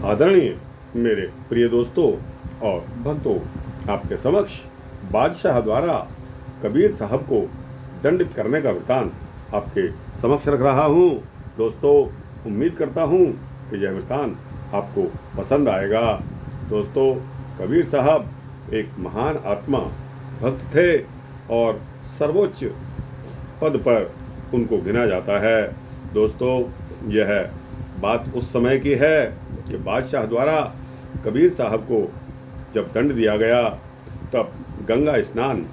आदरणीय मेरे प्रिय दोस्तों और भक्तों, आपके समक्ष बादशाह द्वारा कबीर साहब को दंडित करने का वृतांत आपके समक्ष रख रहा हूँ। दोस्तों, उम्मीद करता हूँ कि यह वृतांत आपको पसंद आएगा। दोस्तों, कबीर साहब एक महान आत्मा भक्त थे और सर्वोच्च पद पर उनको गिना जाता है। दोस्तों, यह बात उस समय की है कि बादशाह द्वारा कबीर साहब को जब दंड दिया गया तब गंगा स्नान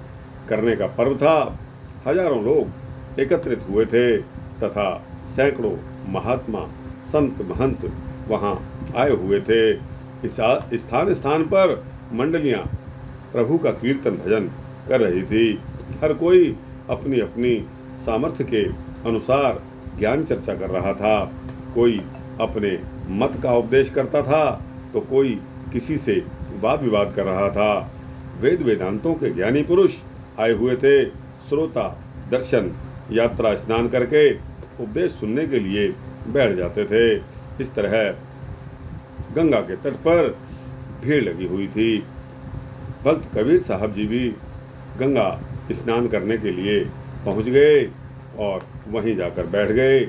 करने का पर्व था। हजारों लोग एकत्रित हुए थे तथा सैकड़ों महात्मा संत महंत वहाँ आए हुए थे। इस स्थान स्थान पर मंडलियाँ प्रभु का कीर्तन भजन कर रही थी। हर कोई अपनी अपनी सामर्थ्य के अनुसार ज्ञान चर्चा कर रहा था। कोई अपने मत का उपदेश करता था तो कोई किसी से वाद विवाद कर रहा था। वेद वेदांतों के ज्ञानी पुरुष आए हुए थे। श्रोता दर्शन यात्रा स्नान करके उपदेश सुनने के लिए बैठ जाते थे। इस तरह गंगा के तट पर भीड़ लगी हुई थी। भक्त कबीर साहब जी भी गंगा स्नान करने के लिए पहुंच गए और वहीं जाकर बैठ गए।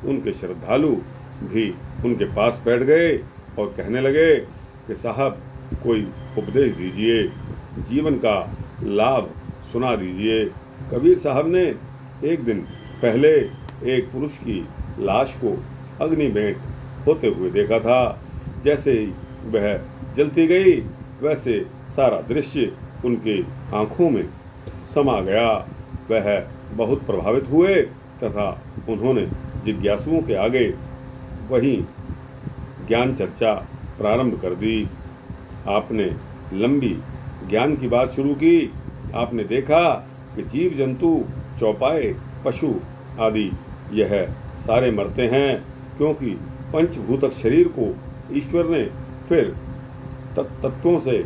उनके श्रद्धालु भी उनके पास बैठ गए और कहने लगे कि साहब, कोई उपदेश दीजिए, जीवन का लाभ सुना दीजिए। कबीर साहब ने एक दिन पहले एक पुरुष की लाश को अग्नि भेंट होते हुए देखा था। जैसे ही वह जलती गई वैसे सारा दृश्य उनकी आंखों में समा गया। वह बहुत प्रभावित हुए तथा उन्होंने जिज्ञासुओं के आगे वही ज्ञान चर्चा प्रारंभ कर दी। आपने लंबी ज्ञान की बात शुरू की। आपने देखा कि जीव जंतु, चौपाए, पशु आदि यह सारे मरते हैं क्योंकि पंचभूतक शरीर को ईश्वर ने फिर तत्वों से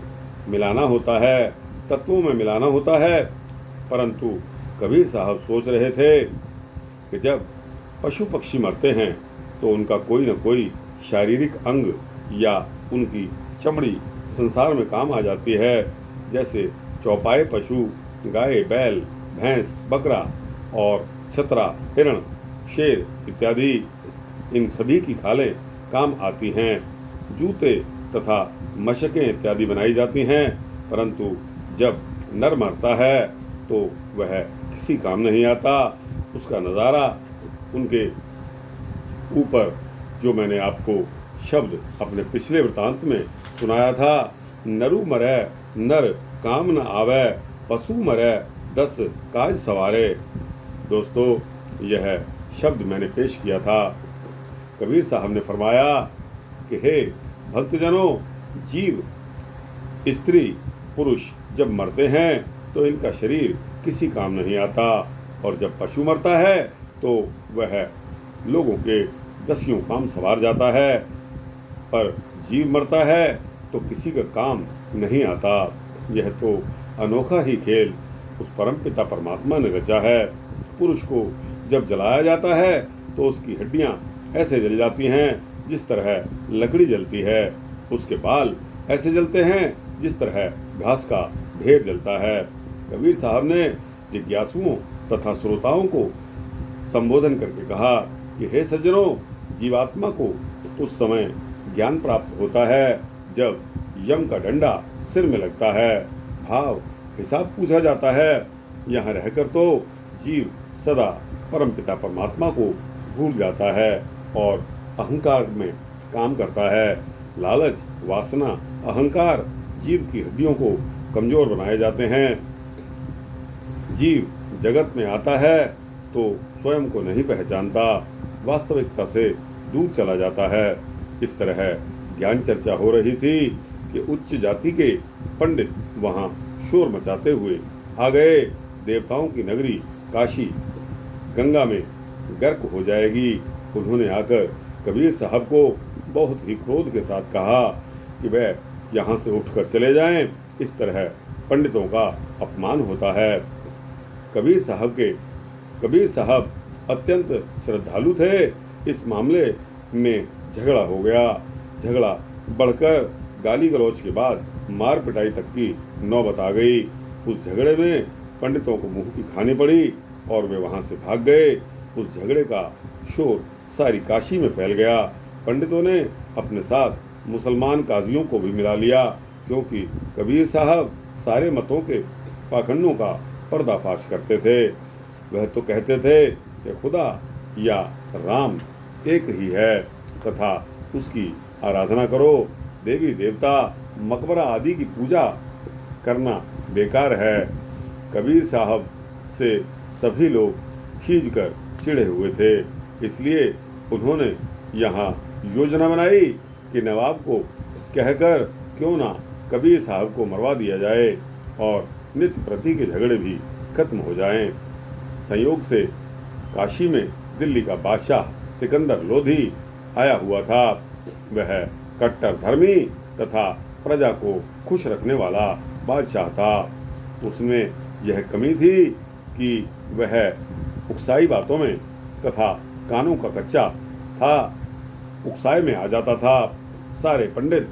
मिलाना होता है, तत्वों में मिलाना होता है। परंतु कबीर साहब सोच रहे थे कि जब पशु पक्षी मरते हैं तो उनका कोई न कोई शारीरिक अंग या उनकी चमड़ी संसार में काम आ जाती है। जैसे चौपाए पशु, गाय, बैल, भैंस, बकरा और छतरा, हिरण, शेर इत्यादि, इन सभी की खालें काम आती हैं। जूते तथा मशकें इत्यादि बनाई जाती हैं। परंतु जब नर मरता है तो वह किसी काम नहीं आता। उसका नज़ारा उनके ऊपर जो मैंने आपको शब्द अपने पिछले वृतांत में सुनाया था, नरु मरै नर काम न आवे, पशु मरै 10 काज सवारे। दोस्तों, यह शब्द मैंने पेश किया था। कबीर साहब ने फरमाया कि हे भक्तजनों, जीव, स्त्री, पुरुष जब मरते हैं तो इनका शरीर किसी काम नहीं आता, और जब पशु मरता है तो वह लोगों के 10 काम सवार जाता है, पर जीव मरता है तो किसी का काम नहीं आता। यह तो अनोखा ही खेल उस परमपिता परमात्मा ने रचा है। पुरुष को जब जलाया जाता है तो उसकी हड्डियां ऐसे जल जाती हैं जिस तरह लकड़ी जलती है। उसके बाल ऐसे जलते हैं जिस तरह घास का ढेर जलता है। कबीर साहब ने जिज्ञासुओं तथा श्रोताओं को संबोधन करके कहा कि हे सज्जनों, जीवात्मा को उस समय ज्ञान प्राप्त होता है जब यम का डंडा सिर में लगता है, भाव हिसाब पूछा जाता है। यहाँ रहकर तो जीव सदा परमपिता परमात्मा को भूल जाता है और अहंकार में काम करता है। लालच, वासना, अहंकार जीव की हड्डियों को कमजोर बनाए जाते हैं। जीव जगत में आता है तो स्वयं को नहीं पहचानता, वास्तविकता से दूर चला जाता है। इस तरह ज्ञान चर्चा हो रही थी कि उच्च जाति के पंडित वहाँ शोर मचाते हुए आ गए। देवताओं की नगरी काशी गंगा में गर्क हो जाएगी। उन्होंने आकर कबीर साहब को बहुत ही क्रोध के साथ कहा कि वह यहाँ से उठकर चले जाएं। इस तरह पंडितों का अपमान होता है। कबीर साहब अत्यंत श्रद्धालु थे। इस मामले में झगड़ा हो गया। झगड़ा बढ़कर गाली गलौज के बाद मार पिटाई तक की नौबत आ गई। उस झगड़े में पंडितों को मुंह की खानी पड़ी और वे वहां से भाग गए। उस झगड़े का शोर सारी काशी में फैल गया। पंडितों ने अपने साथ मुसलमान काजियों को भी मिला लिया, क्योंकि कबीर साहब सारे मतों के पाखंडों का पर्दाफाश करते थे। वह तो कहते थे कि खुदा या राम एक ही है तथा उसकी आराधना करो। देवी देवता, मकबरा आदि की पूजा करना बेकार है। कबीर साहब से सभी लोग खींचकर चिढ़े हुए थे, इसलिए उन्होंने यहाँ योजना बनाई कि नवाब को कहकर क्यों ना कबीर साहब को मरवा दिया जाए और नित्य प्रति के झगड़े भी खत्म हो जाएं। संयोग से काशी में दिल्ली का बादशाह सिकंदर लोधी आया हुआ था। वह कट्टर धर्मी तथा प्रजा को खुश रखने वाला बादशाह था। उसमें यह कमी थी कि वह उकसाई बातों में तथा कानों का कच्चा था, उकसाए में आ जाता था। सारे पंडित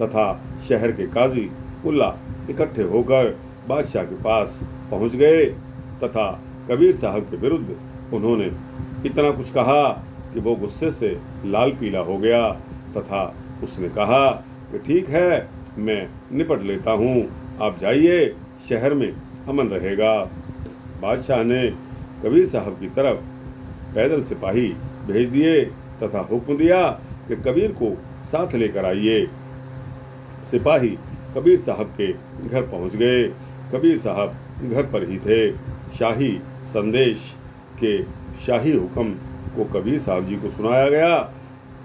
तथा शहर के काजी मुल्ला इकट्ठे होकर बादशाह के पास पहुंच गए तथा कबीर साहब के विरुद्ध उन्होंने इतना कुछ कहा कि वो गुस्से से लाल पीला हो गया तथा उसने कहा कि ठीक है, मैं निपट लेता हूँ, आप जाइए, शहर में अमन रहेगा। बादशाह ने कबीर साहब की तरफ पैदल सिपाही भेज दिए तथा हुक्म दिया कि कबीर को साथ लेकर आइए। सिपाही कबीर साहब के घर पहुंच गए। कबीर साहब घर पर ही थे। शाही संदेश के शाही हुक्म को कबीर साहब जी को सुनाया गया।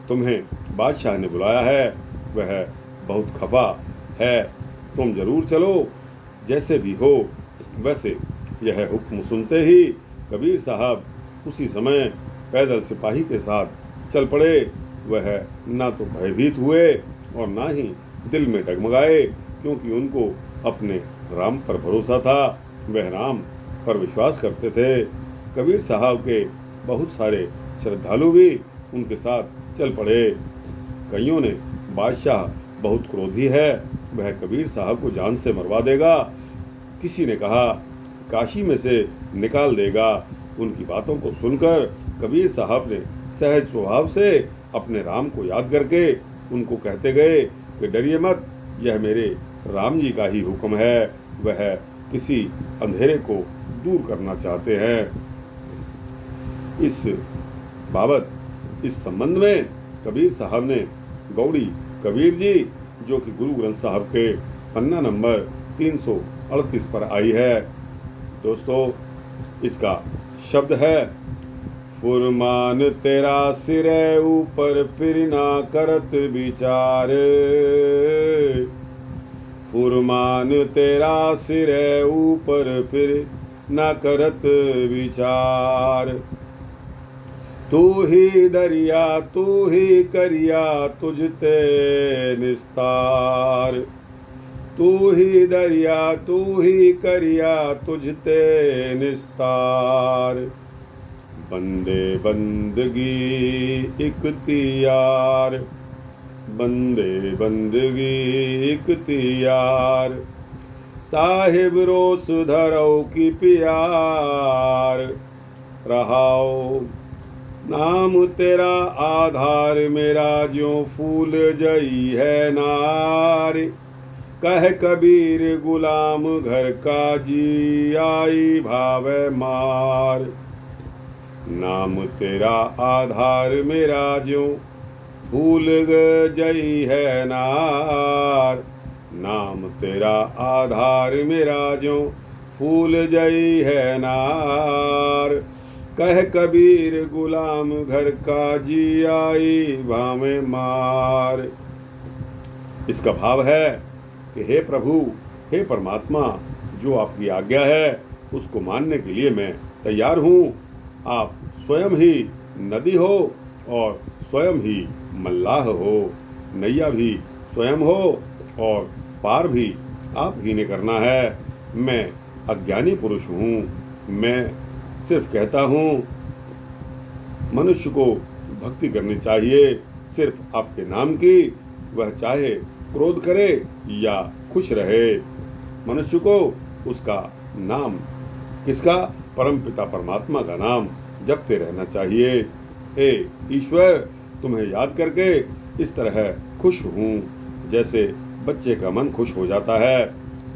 तुम्हें बादशाह ने बुलाया है, वह बहुत खफा है, तुम जरूर चलो, जैसे भी हो। वैसे यह हुक्म सुनते ही कबीर साहब उसी समय पैदल सिपाही के साथ चल पड़े। वह ना तो भयभीत हुए और ना ही दिल में डगमगाए, क्योंकि उनको अपने राम पर भरोसा था। वह राम पर विश्वास करते थे। कबीर साहब के बहुत सारे श्रद्धालु भी उनके साथ चल पड़े। कईयों ने बादशाह बहुत क्रोधी है, वह कबीर साहब को जान से मरवा देगा। किसी ने कहा काशी में से निकाल देगा। उनकी बातों को सुनकर कबीर साहब ने सहज स्वभाव से अपने राम को याद करके उनको कहते गए कि डरिए मत, यह मेरे राम जी का ही हुक्म है। वह किसी अंधेरे को दूर करना चाहते हैं। इस बाबत, इस संबंध में कबीर साहब ने गौड़ी कबीर जी, जो कि गुरु ग्रंथ साहब के पन्ना नंबर 338 पर आई है। दोस्तों, इसका शब्द है, फुरमान तेरा सिरे ऊपर फिर ना करत विचार। फुरमान तेरा सिरे ऊपर फिर ना करत विचार। तू ही दरिया तू ही करिया तुझते निस्तार। तू ही दरिया तू ही करिया तुझते निस्तार। बंदे बंदगी इख्तियार। बंदे बंदगी इख्तियार। साहिब रोस धरो की प्यार। रहाओ नाम तेरा आधार, मेरा ज्यों फूल जई है नार। कह कबीर गुलाम घर का जी, आई भावे मार। नाम तेरा आधार, मेरा ज्यों फूल जई है नार। नाम तेरा आधार, मेरा ज्यों फूल जई है नार। कह कबीर गुलाम घर का जी, आई भावे मार। इसका भाव है कि हे प्रभु, हे परमात्मा, जो आपकी आज्ञा है उसको मानने के लिए मैं तैयार हूँ। आप स्वयं ही नदी हो और स्वयं ही मल्लाह हो। नैया भी स्वयं हो और पार भी आप ही ने करना है। मैं अज्ञानी पुरुष हूँ। मैं सिर्फ कहता हूँ मनुष्य को भक्ति करनी चाहिए, सिर्फ आपके नाम की, वह चाहे क्रोध करे या खुश रहे। मनुष्य को उसका नाम, किसका? परमपिता परमात्मा का नाम जपते रहना चाहिए। हे ईश्वर, तुम्हें याद करके इस तरह खुश हूँ जैसे बच्चे का मन खुश हो जाता है।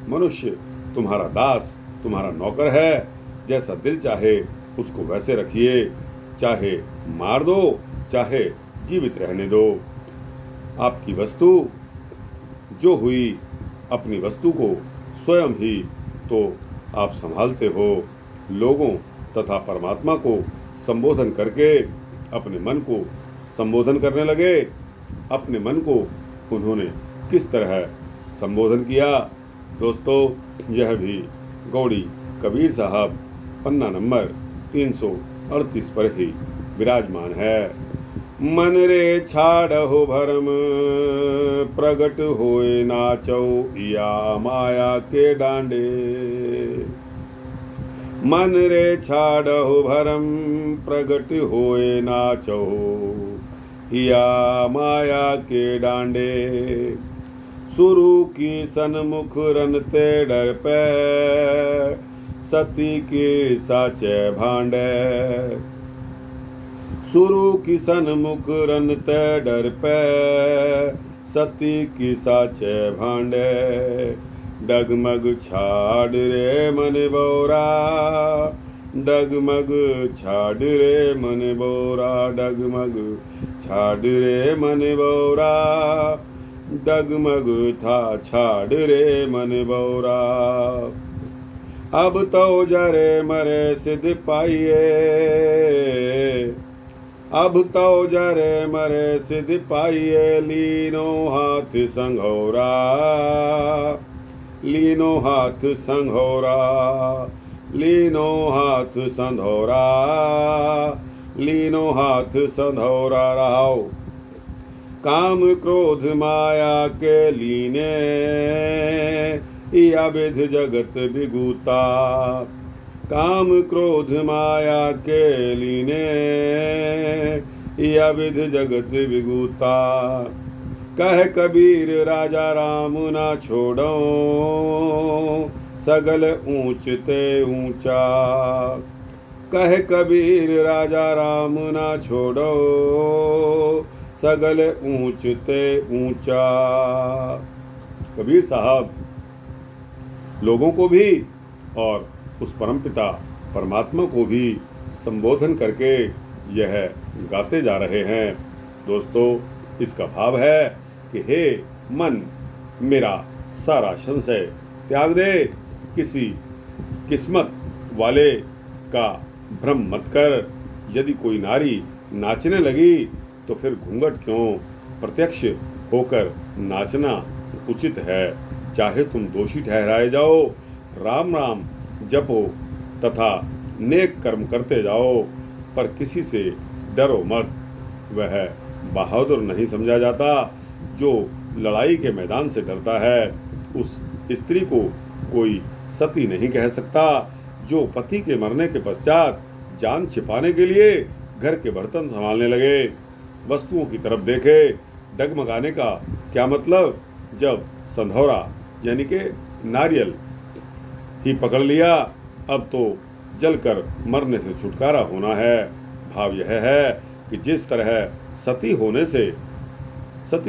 मनुष्य तुम्हारा दास, तुम्हारा नौकर है। जैसा दिल चाहे उसको वैसे रखिए, चाहे मार दो चाहे जीवित रहने दो। आपकी वस्तु जो हुई, अपनी वस्तु को स्वयं ही तो आप संभालते हो। लोगों तथा परमात्मा को संबोधन करके अपने मन को संबोधन करने लगे। अपने मन को उन्होंने किस तरह संबोधन किया? दोस्तों, यह भी गौड़ी कबीर साहब पन्ना नंबर 338 पर ही विराजमान है। मन रे छाड़हो भरम, प्रगट होए नाचो या माया के डांडे। मन रे छाड़हो भरम, प्रगट होए नाचो या माया के डांडे। सुरु की सन्मुख रनते डर पे, सती के साचे भांडे। सुरु की सन्मुख रनते डर पे, सती की साचे भांडे। डगमग छाड़ रे मन बोरा, डगमग छाड़ रे मन बोरा। डगमग छाड़ रे मन बोरा, डगमग था छाड़ रे मन बोरा। अब तो जरे मरे सिद्ध पाइए, अब तो जरे मरे सिद्ध पाइए। लीनो हाथ संघोरा, लीनो हाथ संघोरा। लीनो हाथ संधोरा, लीनो हाथ संधोरा। रहाओ काम क्रोध माया के लीने, या विध जगत विगूता। काम क्रोध माया के लीने, या विध जगत विगूता। कह कबीर राजा राम ना छोड़ो, सगल ऊंच ते ऊंचा। कह कबीर राजा राम ना छोड़ो, सगल ऊंच ते ऊंचा। कबीर साहब लोगों को भी और उस परमपिता परमात्मा को भी संबोधन करके यह गाते जा रहे हैं। दोस्तों, इसका भाव है कि हे मन, मेरा सारा संशय त्याग दे। किसी किस्मत वाले का भ्रम मत कर। यदि कोई नारी नाचने लगी तो फिर घूंघट क्यों? प्रत्यक्ष होकर नाचना उचित है। चाहे तुम दोषी ठहराए जाओ, राम राम जपो तथा नेक कर्म करते जाओ, पर किसी से डरो मत। वह बहादुर नहीं समझा जाता जो लड़ाई के मैदान से डरता है। उस स्त्री को कोई सती नहीं कह सकता जो पति के मरने के पश्चात जान छिपाने के लिए घर के बर्तन संभालने लगे। वस्तुओं की तरफ देखे। डगमगाने का क्या मतलब? जब संधौरा यानी के नारियल ही पकड़ लिया, अब तो जलकर मरने से छुटकारा होना है। भाव यह है कि जिस तरह सती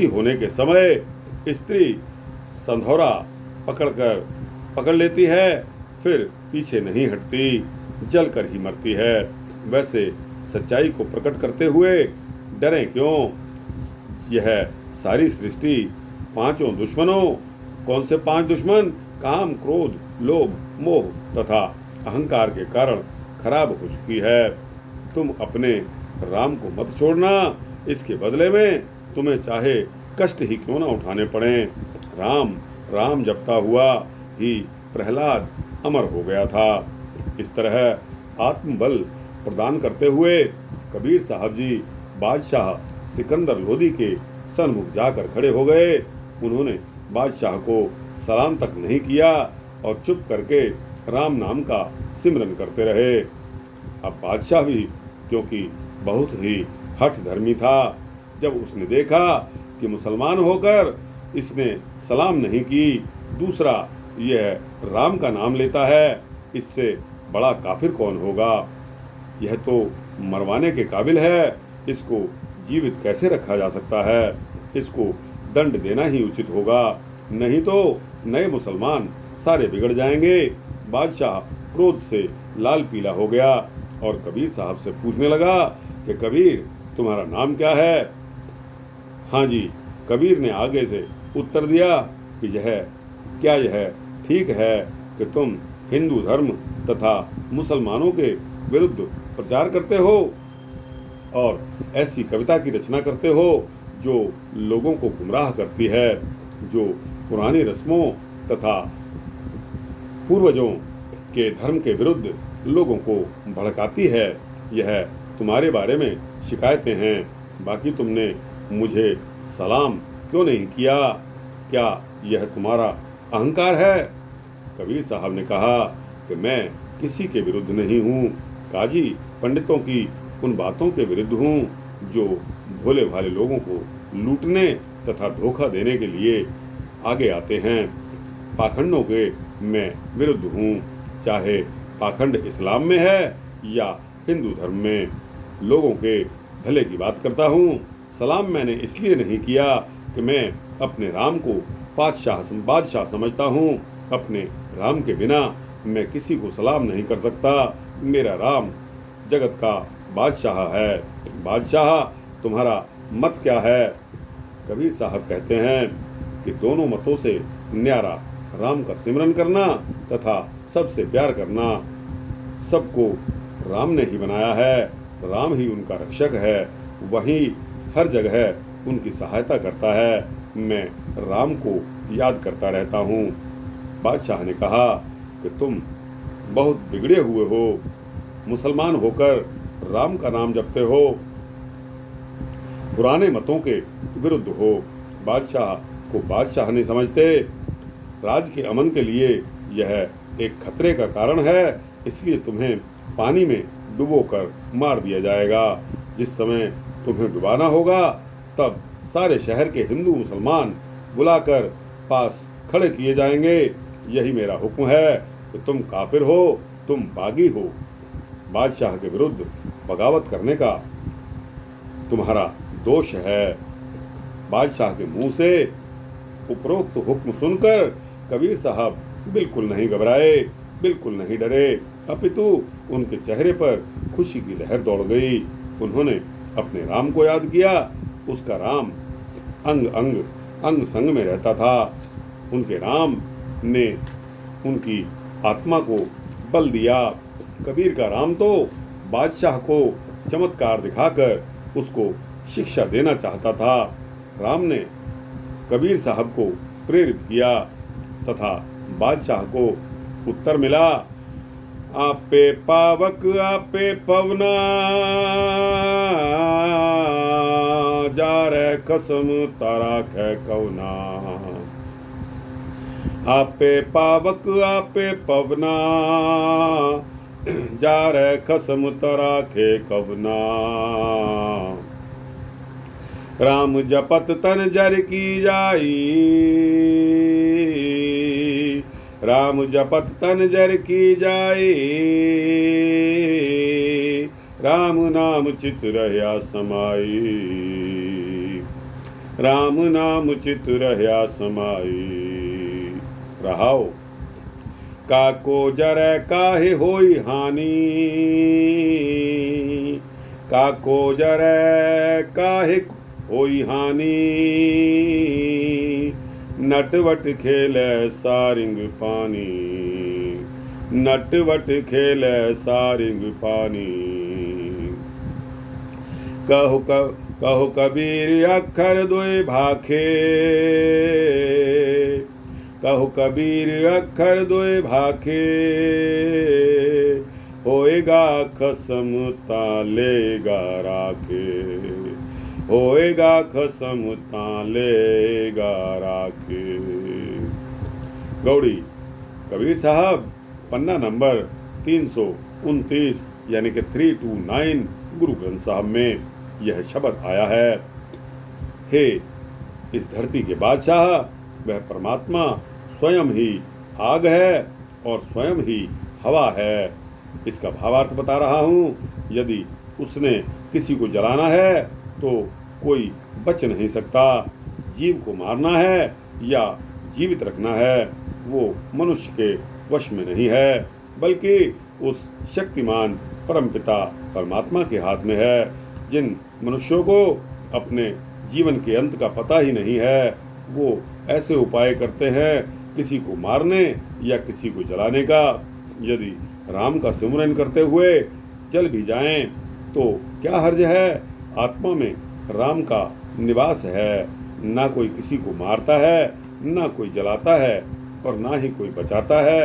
होने के समय स्त्री संधौरा पकड़ लेती है, फिर पीछे नहीं हटती, जलकर ही मरती है, वैसे सच्चाई को प्रकट करते हुए डरें क्यों? यह सारी सृष्टि पांचों दुश्मनों, कौन से 5 दुश्मन? काम, क्रोध, लोभ, मोह तथा अहंकार के कारण खराब हो चुकी है। तुम अपने राम को मत छोड़ना। इसके बदले में तुम्हें चाहे कष्ट ही क्यों न उठाने पड़े। राम राम जपता हुआ ही प्रहलाद अमर हो गया था। इस तरह आत्मबल प्रदान करते हुए कबीर साहब जी बादशाह सिकंदर लोदी के सन्मुख जाकर खड़े हो गए। उन्होंने बादशाह को सलाम तक नहीं किया और चुप करके राम नाम का सिमरन करते रहे। अब बादशाह भी क्योंकि बहुत ही हठ धर्मी था, जब उसने देखा कि मुसलमान होकर इसने सलाम नहीं की। दूसरा, यह राम का नाम लेता है, इससे बड़ा काफिर कौन होगा। यह तो मरवाने के काबिल है, इसको जीवित कैसे रखा जा सकता है। इसको दंड देना ही उचित होगा, नहीं तो नए मुसलमान सारे बिगड़ जाएंगे। बादशाह क्रोध से लाल पीला हो गया और कबीर साहब से पूछने लगा कि कबीर, तुम्हारा नाम क्या है। हाँ जी, कबीर ने आगे से उत्तर दिया कि यह ठीक है कि तुम हिंदू धर्म तथा मुसलमानों के विरुद्ध प्रचार करते हो और ऐसी कविता की रचना करते हो जो लोगों को गुमराह करती है, जो पुरानी रस्मों तथा पूर्वजों के धर्म के विरुद्ध लोगों को भड़काती है। यह तुम्हारे बारे में शिकायतें हैं। बाकी तुमने मुझे सलाम क्यों नहीं किया? क्या यह तुम्हारा अहंकार है? कबीर साहब ने कहा कि मैं किसी के विरुद्ध नहीं हूँ, काजी पंडितों की उन बातों के विरुद्ध हूँ जो भोले भाले लोगों को लूटने तथा धोखा देने के लिए आगे आते हैं। पाखंडों के मैं विरुद्ध हूँ, चाहे पाखंड इस्लाम में है या हिंदू धर्म में। लोगों के भले की बात करता हूँ। सलाम मैंने इसलिए नहीं किया कि मैं अपने राम को बादशाह समझता हूँ। अपने राम के बिना मैं किसी को सलाम नहीं कर सकता। मेरा राम जगत का बादशाह है। बादशाह, तुम्हारा मत क्या है? कबीर साहब कहते हैं कि दोनों मतों से न्यारा राम का सिमरन करना तथा सबसे प्यार करना। सबको राम ने ही बनाया है, राम ही उनका रक्षक है, वही हर जगह उनकी सहायता करता है। मैं राम को याद करता रहता हूँ। बादशाह ने कहा कि तुम बहुत बिगड़े हुए हो, मुसलमान होकर राम का नाम जपते हो, पुराने मतों के विरुद्ध हो। बादशाह को बादशाह नहीं समझते। राज के अमन के लिए यह एक खतरे का कारण है, इसलिए तुम्हें पानी में डुबोकर मार दिया जाएगा। जिस समय तुम्हें डुबाना होगा तब सारे शहर के हिंदू मुसलमान बुलाकर पास खड़े किए जाएंगे। यही मेरा हुक्म है कि तुम काफिर हो, तुम बागी हो। बादशाह के विरुद्ध बगावत करने का तुम्हारा दोष है। बादशाह के मुंह से उपरोक्त हुक्म सुनकर कबीर साहब बिल्कुल नहीं घबराए, बिल्कुल नहीं डरे, अपितु उनके चेहरे पर खुशी की लहर दौड़ गई। उन्होंने अपने राम को याद किया। उसका राम अंग संग में रहता था। उनके राम ने उनकी आत्मा को बल दिया। कबीर का राम तो बादशाह को चमत्कार दिखाकर उसको शिक्षा देना चाहता था। राम ने कबीर साहब को प्रेरित किया तथा बादशाह को उत्तर मिला, आपे पावक आपे पवना, जारे कसम तारा खे कवना। आपे पावक आपे पवना, जारे कसम तारा खे कवना। राम जपत तन जर की जाई, राम जपत तन जर की जाई। राम नाम चित रहया समाई, राम नाम चित रहया समाई। रहाओ काको जरै काहे होई हानि, काको जरै काहे होई हानि। नटवट खेलै सारिंग पानी, नटवट खेलै सारिंग पानी। कहो कबीर अखर दोए भाखे, कहो कबीर अखर दोए भाखे। होएगा खसम तालेगा राखे, होएगा खसम तालेगा राखे। गौड़ी कबीर साहब पन्ना नंबर 329 यानी कि 329 गुरु ग्रंथ साहब में यह शब्द आया है। हे इस धरती के बादशाह वह परमात्मा स्वयं ही आग है और स्वयं ही हवा है। इसका भावार्थ बता रहा हूँ। यदि उसने किसी को जलाना है तो कोई बच नहीं सकता। जीव को मारना है या जीवित रखना है वो मनुष्य के वश में नहीं है, बल्कि उस शक्तिमान परमपिता परमात्मा के हाथ में है। जिन मनुष्यों को अपने जीवन के अंत का पता ही नहीं है वो ऐसे उपाय करते हैं किसी को मारने या किसी को जलाने का। यदि राम का सिमरन करते हुए जल भी जाएं तो क्या हर्ज है। आत्मा में राम का निवास है। ना कोई किसी को मारता है, ना कोई जलाता है और ना ही कोई बचाता है।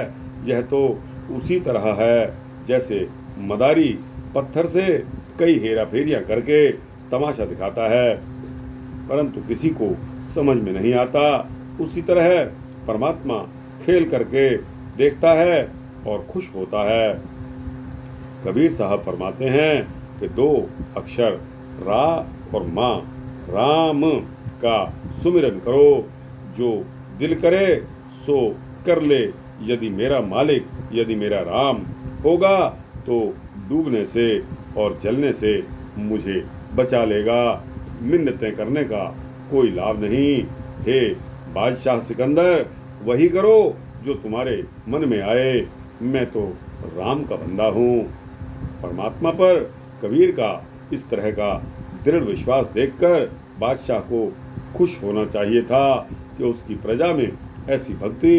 यह तो उसी तरह है जैसे मदारी पत्थर से कई हेरा फेरियां करके तमाशा दिखाता है परंतु किसी को समझ में नहीं आता। उसी तरह परमात्मा खेल करके देखता है और खुश होता है। कबीर साहब फरमाते हैं कि 2 अक्षर रा और माँ राम का सुमिरन करो। जो दिल करे सो कर ले। यदि मेरा मालिक यदि मेरा राम होगा तो डूबने से और जलने से मुझे बचा लेगा। मिन्नतें करने का कोई लाभ नहीं। हे बादशाह सिकंदर, वही करो जो तुम्हारे मन में आए। मैं तो राम का बंदा हूँ। परमात्मा पर कबीर का इस तरह का दृढ़ विश्वास देखकर बादशाह को खुश होना चाहिए था कि उसकी प्रजा में ऐसी भक्ति,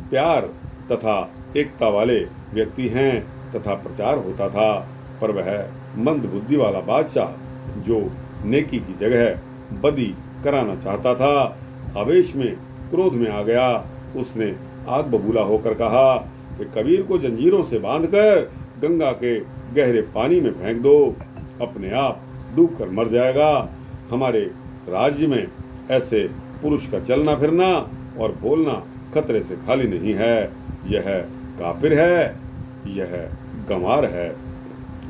प्यार तथा एकता वाले व्यक्ति हैं तथा प्रचार होता था। पर वह मंद बुद्धि वाला बादशाह जो नेकी की जगह बदी कराना चाहता था, आवेश में क्रोध में आ गया। उसने आग बबूला होकर कहा कि कबीर को जंजीरों से बांधकर गंगा के गहरे पानी में फेंक दो, अपने आप डूबकर मर जाएगा। हमारे राज्य में ऐसे पुरुष का चलना फिरना और बोलना खतरे से खाली नहीं है। यह काफिर है, यह गंवार है।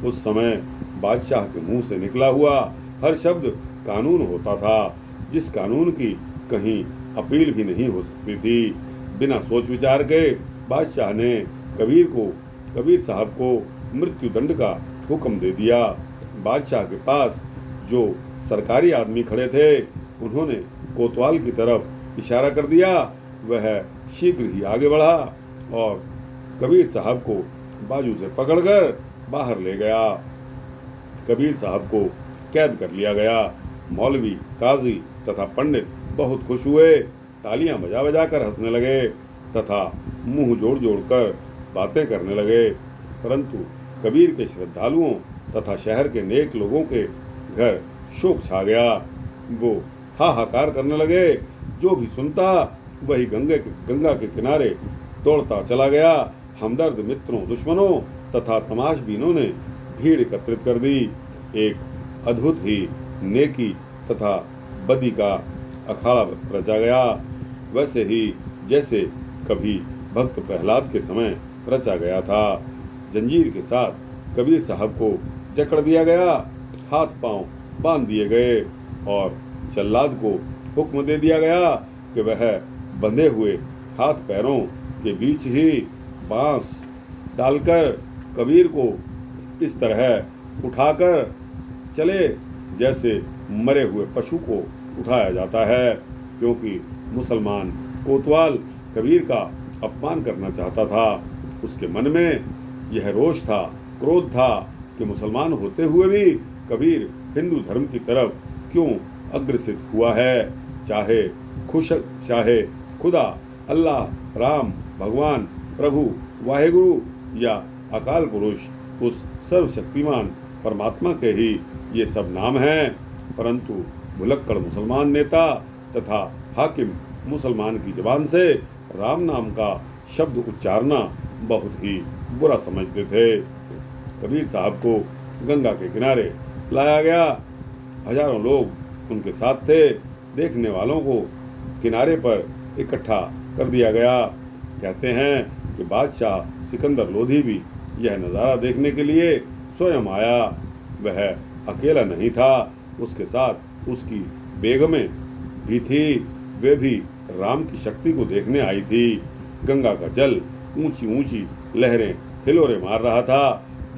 उस समय बादशाह के मुंह से निकला हुआ हर शब्द कानून होता था, जिस कानून की कहीं अपील भी नहीं हो सकती थी। बिना सोच विचार के बादशाह ने कबीर साहब को मृत्यु दंड का हुक्म दे दिया। बादशाह के पास जो सरकारी आदमी खड़े थे उन्होंने कोतवाल की तरफ इशारा कर दिया। वह शीघ्र ही आगे बढ़ा और कबीर साहब को बाजू से पकड़कर बाहर ले गया। कबीर साहब को कैद कर लिया गया। मौलवी, काजी तथा पंडित बहुत खुश हुए, तालियां बजा बजा कर हंसने लगे तथा मुंह जोड़ जोड़ कर बातें करने लगे। परंतु कबीर के श्रद्धालुओं तथा शहर के नेक लोगों के घर शोक छा गया। वो हाहाकार करने लगे। जो भी सुनता वही गंगा के किनारे दौड़ता चला गया। हमदर्द मित्रों, दुश्मनों तथा तमाशबीनों ने भीड़ एकत्रित कर दी। एक अद्भुत ही नेकी तथा बदी का अखाड़ा रचा गया, वैसे ही जैसे कभी भक्त प्रहलाद के समय रचा गया था। जंजीर के साथ कबीर साहब को जकड़ दिया गया, हाथ पांव बांध दिए गए और जल्लाद को हुक्म दे दिया गया कि वह बंधे हुए हाथ पैरों के बीच ही बांस डालकर कबीर को इस तरह उठाकर चले जैसे मरे हुए पशु को उठाया जाता है, क्योंकि मुसलमान कोतवाल कबीर का अपमान करना चाहता था। उसके मन में यह रोष था, क्रोध था कि मुसलमान होते हुए भी कबीर हिंदू धर्म की तरफ क्यों अग्रसित हुआ है। चाहे खुदा, अल्लाह, राम, भगवान, प्रभु, वाहेगुरु या अकाल पुरुष, उस सर्वशक्तिमान परमात्मा के ही ये सब नाम हैं, परंतु भुलक्कड़ मुसलमान नेता तथा हाकिम मुसलमान की जबान से राम नाम का शब्द उच्चारना बहुत ही बुरा समझते थे। कबीर साहब को गंगा के किनारे लाया गया। हजारों लोग उनके साथ थे। देखने वालों को किनारे पर इकट्ठा कर दिया गया। कहते हैं कि बादशाह सिकंदर लोधी भी यह नज़ारा देखने के लिए स्वयं आया। वह अकेला नहीं था, उसके साथ उसकी बेगमें भी थी, वे भी राम की शक्ति को देखने आई थी। गंगा का जल ऊंची ऊंची लहरें हिलोरे मार रहा था।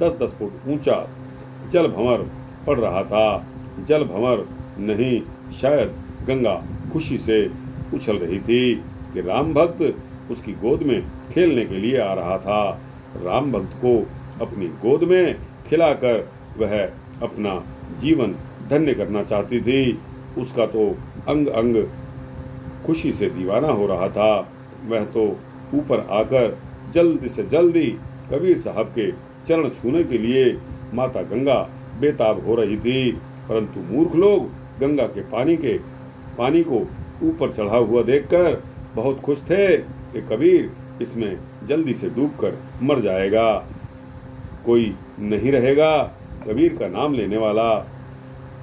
10-10 फुट ऊंचा जल भंवर पड़ रहा था। जल भंवर नहीं, शायद गंगा खुशी से उछल रही थी कि राम भक्त उसकी गोद में खेलने के लिए आ रहा था। राम भक्त को अपनी गोद में खिलाकर वह अपना जीवन धन्य करना चाहती थी। उसका तो अंग अंग खुशी से दीवाना हो रहा था। वह तो ऊपर आकर जल्दी से जल्दी कबीर साहब के चरण छूने के लिए माता गंगा बेताब हो रही थी, परंतु मूर्ख लोग गंगा के पानी को ऊपर चढ़ा हुआ देखकर बहुत खुश थे कि कबीर इसमें जल्दी से डूबकर मर जाएगा, कोई नहीं रहेगा कबीर का नाम लेने वाला।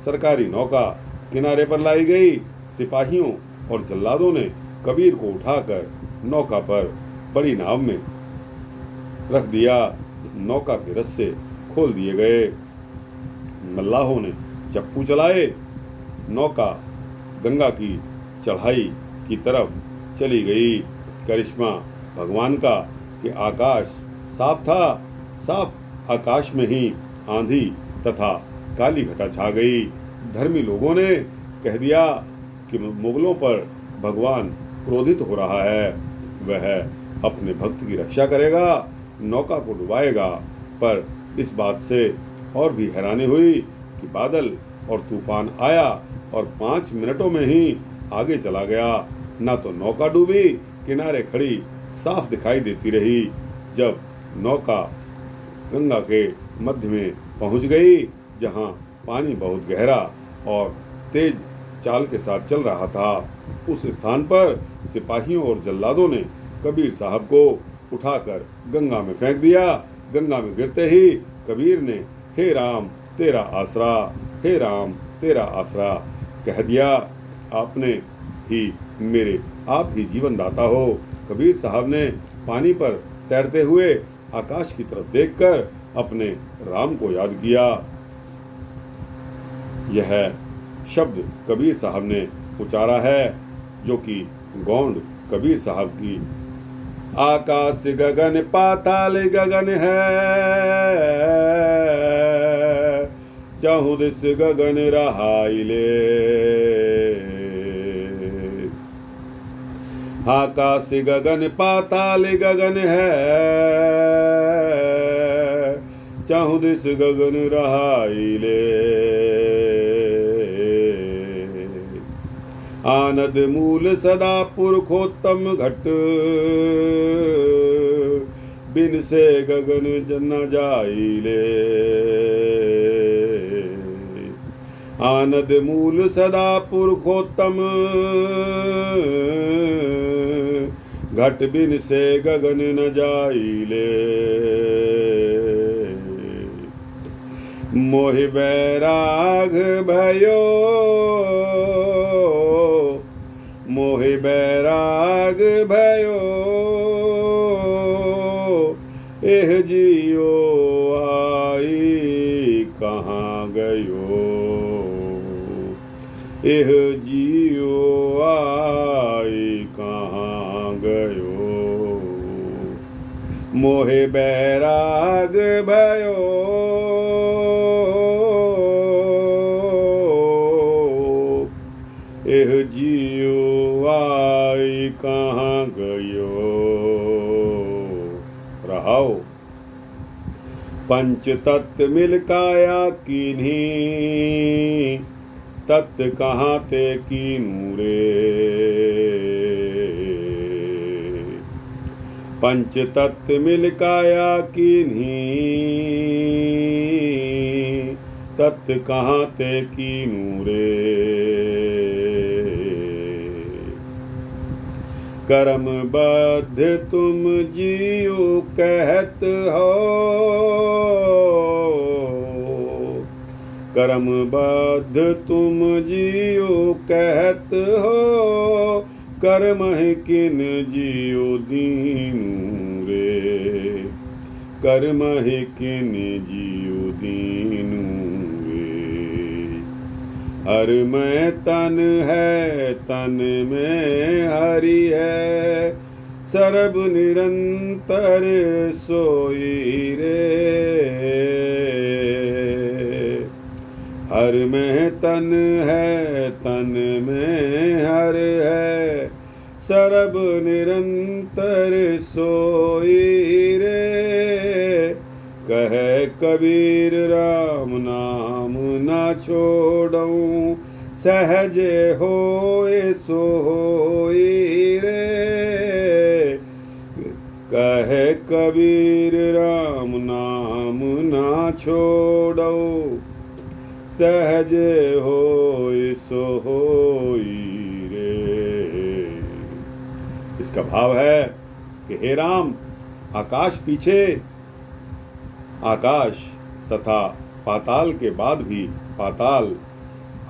सरकारी नौका किनारे पर लाई गई। सिपाहियों और जल्लादों ने कबीर को उठाकर नौका पर बड़ी नाव में रख दिया। नौका के रस्से खोल दिए गए। मल्लाहों ने चप्पू चलाए। नौका गंगा की चढ़ाई की तरफ चली गई। करिश्मा भगवान का कि आकाश साफ था। साफ आकाश में ही आंधी तथा काली घटा छा गई। धर्मी लोगों ने कह दिया कि मुगलों पर भगवान क्रोधित हो रहा है, वह अपने भक्त की रक्षा करेगा, नौका को डुबाएगा। पर इस बात से और भी हैरानी हुई कि बादल और तूफान आया और 5 मिनटों में ही आगे चला गया। ना तो नौका डूबी, किनारे खड़ी साफ दिखाई देती रही। जब नौका गंगा के मध्य में पहुंच गई, जहां पानी बहुत गहरा और तेज चाल के साथ चल रहा था, उस स्थान पर सिपाहियों और जल्लादों ने कबीर साहब को उठाकर गंगा में फेंक दिया। गंगा में गिरते ही कबीर ने हे राम तेरा आसरा, हे राम तेरा आसरा कह दिया। आपने ही मेरे, आप ही जीवन दाता हो। कबीर साहब ने पानी पर तैरते हुए आकाश की तरफ देखकर अपने राम को याद किया। यह शब्द कबीर साहब ने उचारा है, जो कि गौंड कबीर साहब की आकाश गगन पाताल गगन है, चाहूं दिस गगन रहाइले। आकाश गगन पाताल गगन है, चाहूं दिस गगन रहाइले। आनद मूल सदा पुरखोत्तम घट, बिन से गगन न जाइले। आनद मूल सदा पुरखोत्तम घट, बिन से गगन न जाइले। मोहि बैराग भयो, मोहि बैराग भयो, एह जियो आई कहाँ गयो, एह जियो आई कहाँ गयो। मोहे बैराग भयो, एह जियो आई कहाँ गयो। रहाओ पंच तत्व मिल काया कीन्ही, तत्व कहाँ ते कीनू रे। पंच तत्व मिल काया कीन्ही, तत्व कहाँ ते कीनू रे। कर्म बद्ध तुम जियो कहत हो, कर्म बद्ध तुम जियो कहत हो, कर्म ही किन जियो दीनू रे। कर्म ही किन जियो दीनू रे। हर में तन है, तन में हरि है, सरब निरंतर सोई रे। हर में तन है, तन में हर है, सरब निरंतर सोई रे। कहे कबीर राम नाम ना छोड़ऊं, सहज होए सोई रे। कहे कबीर राम नाम ना छोड़ऊं, सहज होए सोई रे। इसका भाव है कि हे राम, आकाश पीछे, आकाश तथा पाताल के बाद भी पाताल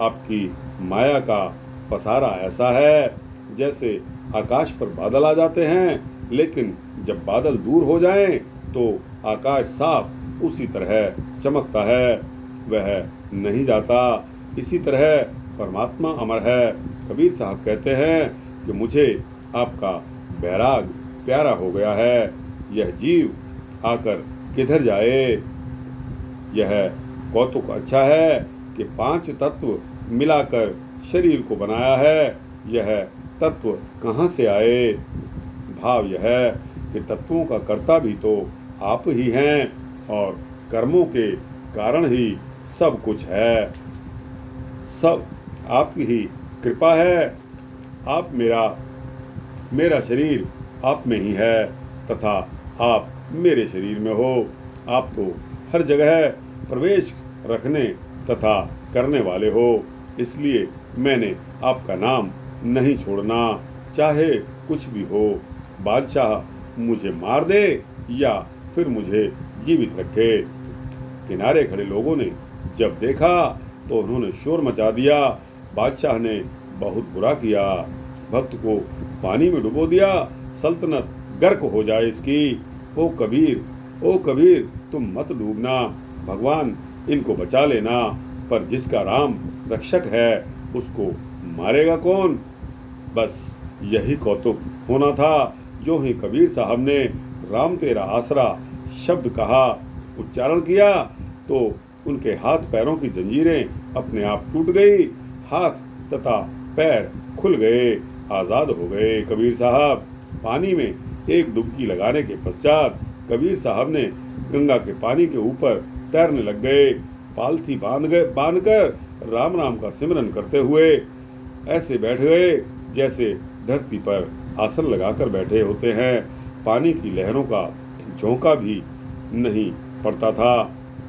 आपकी माया का पसारा ऐसा है जैसे आकाश पर बादल आ जाते हैं, लेकिन जब बादल दूर हो जाएं तो आकाश साफ उसी तरह चमकता है, वह नहीं जाता। इसी तरह परमात्मा अमर है। कबीर साहब कहते हैं कि मुझे आपका बैराग प्यारा हो गया है। यह जीव आकर किधर जाए। यह कौतुक अच्छा है कि 5 तत्व मिलाकर शरीर को बनाया है। यह तत्व कहाँ से आए। भाव यह है कि तत्वों का कर्ता भी तो आप ही हैं और कर्मों के कारण ही सब कुछ है। सब आपकी ही कृपा है। आप मेरा शरीर आप में ही है तथा आप मेरे शरीर में हो। आप तो हर जगह प्रवेश रखने तथा करने वाले हो, इसलिए मैंने आपका नाम नहीं छोड़ना, चाहे कुछ भी हो। बादशाह मुझे मार दे या फिर मुझे जीवित रखे। किनारे खड़े लोगों ने जब देखा तो उन्होंने शोर मचा दिया। बादशाह ने बहुत बुरा किया, भक्त को पानी में डुबो दिया, सल्तनत गर्क हो जाए इसकी। ओ कबीर तुम मत डूबना, भगवान इनको बचा लेना। पर जिसका राम रक्षक है उसको मारेगा कौन। बस यही कौतुक होना था। जो ही कबीर साहब ने राम तेरा आसरा शब्द कहा, उच्चारण किया, तो उनके हाथ पैरों की जंजीरें अपने आप टूट गई। हाथ तथा पैर खुल गए, आज़ाद हो गए। कबीर साहब पानी में एक डुबकी लगाने के पश्चात कबीर साहब ने गंगा के पानी के ऊपर तैरने लग गए। पालथी बांधकर राम नाम का सिमरन करते हुए ऐसे बैठ गए जैसे धरती पर आसन लगाकर बैठे होते हैं। पानी की लहरों का झोंका भी नहीं पड़ता था।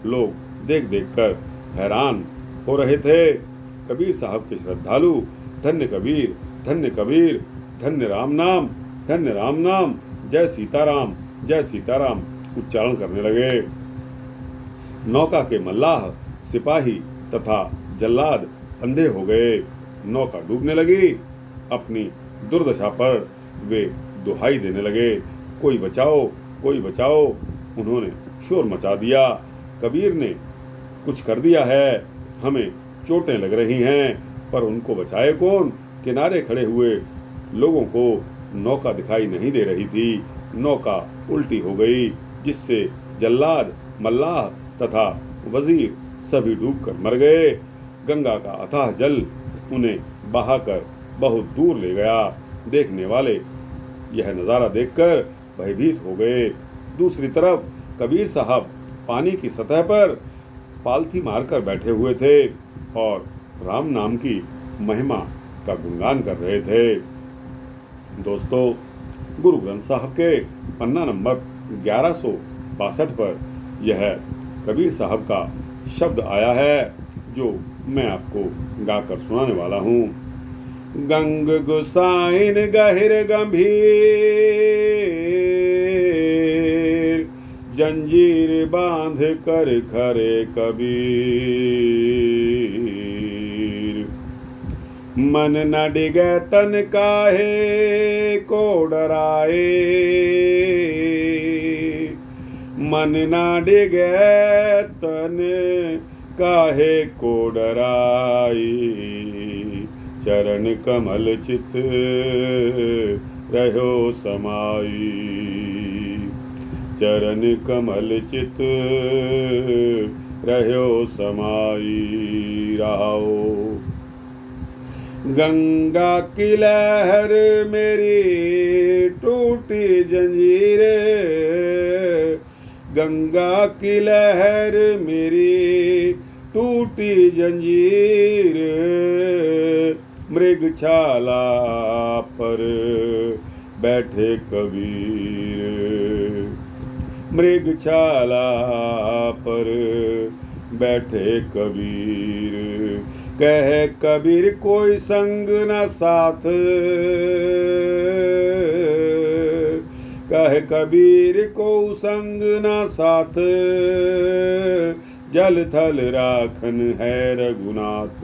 लोग देख देख कर हैरान हो रहे थे। कबीर साहब के श्रद्धालु धन्य कबीर, धन्य कबीर, धन्य राम नाम, धन्य राम नाम, जय सीताराम उच्चारण करने लगे। नौका के मल्लाह, सिपाही तथा जल्लाद अंधे हो गए। नौका डूबने लगी। अपनी दुर्दशा पर वे दुहाई देने लगे, कोई बचाओ, कोई बचाओ। उन्होंने शोर मचा दिया, कबीर ने कुछ कर दिया है, हमें चोटें लग रही हैं। पर उनको बचाए कौन। किनारे खड़े हुए लोगों को नौका दिखाई नहीं दे रही थी। नौका उल्टी हो गई, जिससे जल्लाद, मल्लाह तथा वजीर सभी डूबकर मर गए। गंगा का अथाह जल उन्हें बहाकर बहुत दूर ले गया। देखने वाले यह नज़ारा देखकर भयभीत हो गए। दूसरी तरफ कबीर साहब पानी की सतह पर पालथी मारकर बैठे हुए थे और राम नाम की महिमा का गुणगान कर रहे थे। दोस्तों, गुरु ग्रंथ साहब के पन्ना नंबर 1162 पर यह कबीर साहब का शब्द आया है जो मैं आपको गाकर सुनाने वाला हूँ। गंग गुसाइन गहिर गंभीर, जंजीर बांध कर खरे कबीर। मन न डिगे तन काहे को डराए, मन न डिगे तन काहे को डराई, चरण कमल चित रहो समाई, चरण कमल चित रहो समाई रहो। गंगा की लहर मेरी टूटी जंजीरें, गंगा की लहर मेरी टूटी जंजीर, मृगछाला पर बैठे कबीर, मृगछाला पर बैठे कबीर। कहे कबीर कोई संग न साथ, कहे कबीर को संग न साथ, जल थल राखन है रघुनाथ।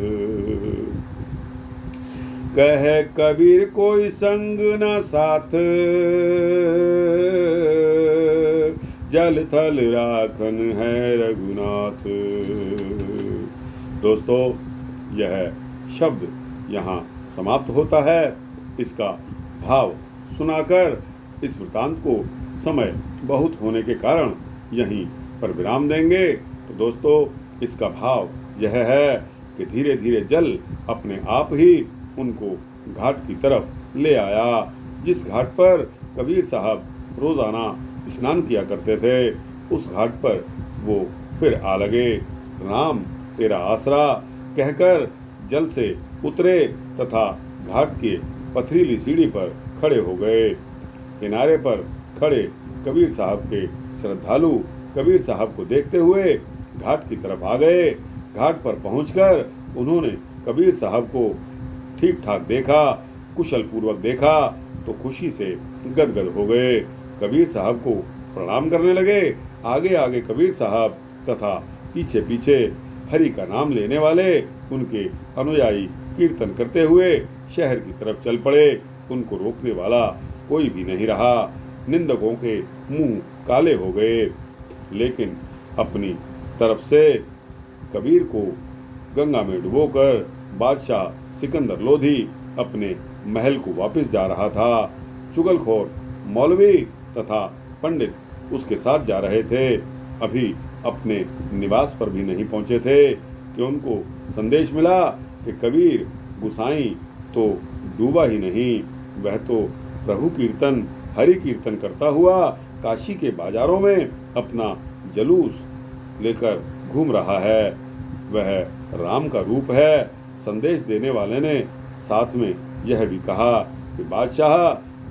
कहे कबीर कोई संग न साथ, जल थल राखन है रघुनाथ। दोस्तों, यह शब्द यहाँ समाप्त होता है। इसका भाव सुनाकर इस वृतांत को समय बहुत होने के कारण यहीं पर विराम देंगे। तो दोस्तों, इसका भाव यह है कि धीरे धीरे जल अपने आप ही उनको घाट की तरफ ले आया, जिस घाट पर कबीर साहब रोजाना स्नान किया करते थे, उस घाट पर वो फिर आ लगे। राम तेरा आसरा कहकर जल से उतरे तथा घाट के पथरीली सीढ़ी पर खड़े हो गए। किनारे पर खड़े कबीर साहब के श्रद्धालु कबीर साहब को देखते हुए घाट की तरफ आ गए। घाट पर पहुंचकर उन्होंने कबीर साहब को ठीक ठाक देखा, कुशल पूर्वक देखा तो खुशी से गदगद हो गए। कबीर साहब को प्रणाम करने लगे। आगे आगे कबीर साहब तथा पीछे पीछे हरि का नाम लेने वाले उनके अनुयायी कीर्तन करते हुए शहर की तरफ चल पड़े। उनको रोकने वाला कोई भी नहीं रहा। निंदकों के मुंह काले हो गए। लेकिन अपनी तरफ से कबीर को गंगा में डुबोकर बादशाह सिकंदर लोधी अपने महल को वापस जा रहा था। चुगलखोर मौलवी तथा पंडित उसके साथ जा रहे थे। अभी अपने निवास पर भी नहीं पहुंचे थे कि उनको संदेश मिला कि कबीर गुसाई तो डूबा ही नहीं, वह तो प्रभु कीर्तन हरि कीर्तन करता हुआ काशी के बाजारों में अपना जलूस लेकर घूम रहा है। वह राम का रूप है। संदेश देने वाले ने साथ में यह भी कहा कि बादशाह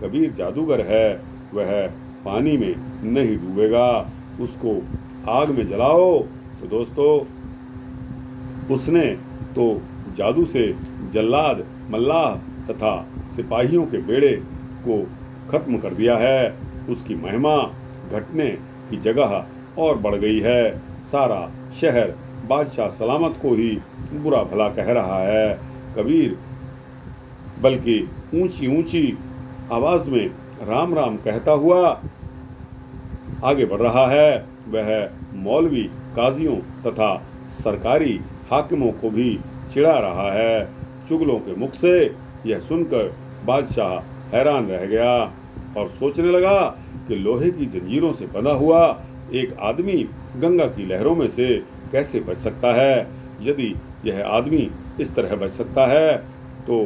कबीर जादूगर है, वह पानी में नहीं डूबेगा, उसको आग में जलाओ। तो दोस्तों, उसने तो जादू से जल्लाद मल्लाह तथा सिपाहियों के बेड़े को खत्म कर दिया है। उसकी महिमा घटने की जगह और बढ़ गई है। सारा शहर बादशाह सलामत को ही बुरा भला कह रहा है। कबीर बल्कि ऊंची ऊंची आवाज में राम राम कहता हुआ आगे बढ़ रहा है। वह मौलवी काजियों तथा सरकारी हाकिमों को भी चिढ़ा रहा है। चुगलों के मुख से यह सुनकर बादशाह हैरान रह गया और सोचने लगा कि लोहे की जंजीरों से बंधा हुआ एक आदमी गंगा की लहरों में से कैसे बच सकता है। यदि यह आदमी इस तरह बच सकता है तो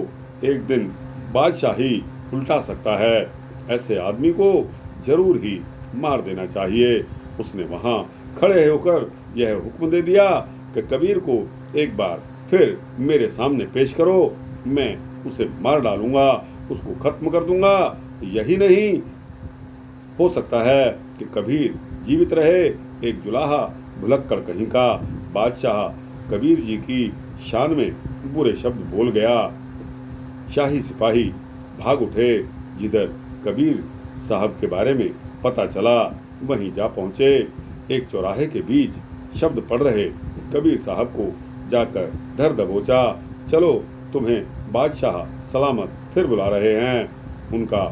एक दिन बादशाह ही उल्टा सकता है। ऐसे आदमी को जरूर ही मार देना चाहिए। उसने वहां खड़े होकर यह हुक्म दे दिया कि कबीर को एक बार फिर मेरे सामने पेश करो, मैं उसे मार डालूंगा, उसको खत्म कर दूंगा। यही नहीं हो सकता है कि कबीर जीवित रहे। एक जुलाहा भुलक्कड़ कहीं का बादशाह कबीर जी की शान में बुरे शब्द बोल गया। शाही सिपाही भाग उठे। जिधर कबीर साहब के बारे में पता चला वहीं जा पहुंचे। एक चौराहे के बीच शब्द पड़ रहे कबीर साहब को जाकर धर दबोचा। चलो, तुम्हें बादशाह सलामत फिर बुला रहे हैं। उनका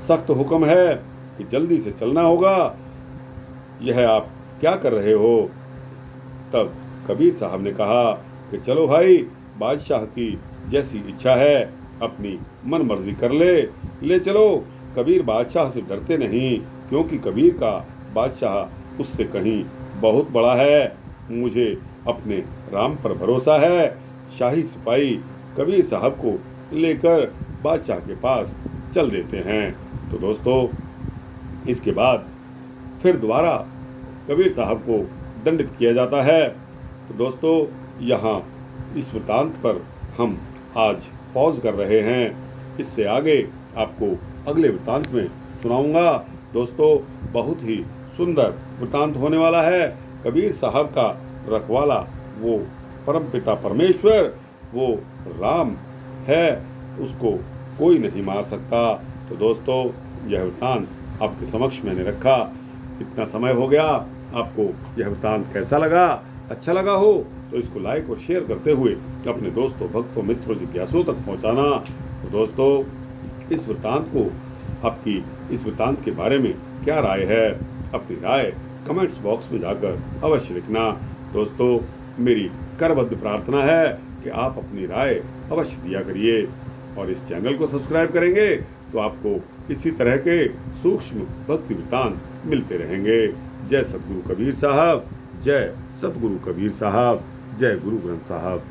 सख्त हुक्म है कि जल्दी से चलना होगा। यह आप क्या कर रहे हो? तब कबीर साहब ने कहा कि चलो भाई, बादशाह की जैसी इच्छा है अपनी मन मर्जी कर ले चलो। कबीर बादशाह से डरते नहीं, क्योंकि कबीर का बादशाह उससे कहीं बहुत बड़ा है। मुझे अपने राम पर भरोसा है। शाही सिपाही कबीर साहब को लेकर बादशाह के पास चल देते हैं। तो दोस्तों, इसके बाद फिर दोबारा कबीर साहब को दंडित किया जाता है। तो दोस्तों, यहाँ इस वृतांत पर हम आज पॉज कर रहे हैं। इससे आगे आपको अगले वृतांत में सुनाऊंगा। दोस्तों, बहुत ही सुंदर वृतांत होने वाला है। कबीर साहब का रखवाला वो परमपिता परमेश्वर, वो राम है, उसको कोई नहीं मार सकता। तो दोस्तों, यह वृतांत आपके समक्ष मैंने रखा। इतना समय हो गया, आपको यह वृतांत कैसा लगा? अच्छा लगा हो तो इसको लाइक और शेयर करते हुए अपने दोस्तों, भक्तों, मित्रों, जिज्ञासुओं तक पहुंचाना। तो दोस्तों, इस वृतांत को, आपकी इस वृतांत के बारे में क्या राय है? अपनी राय कमेंट्स बॉक्स में जाकर अवश्य लिखना। दोस्तों, मेरी करबद्ध प्रार्थना है कि आप अपनी राय अवश्य दिया करिए, और इस चैनल को सब्सक्राइब करेंगे तो आपको इसी तरह के सूक्ष्म भक्ति वृतांत मिलते रहेंगे। जय सतगुरु कबीर साहब, जय सतगुरु कबीर साहब, जय गुरु ग्रंथ साहब।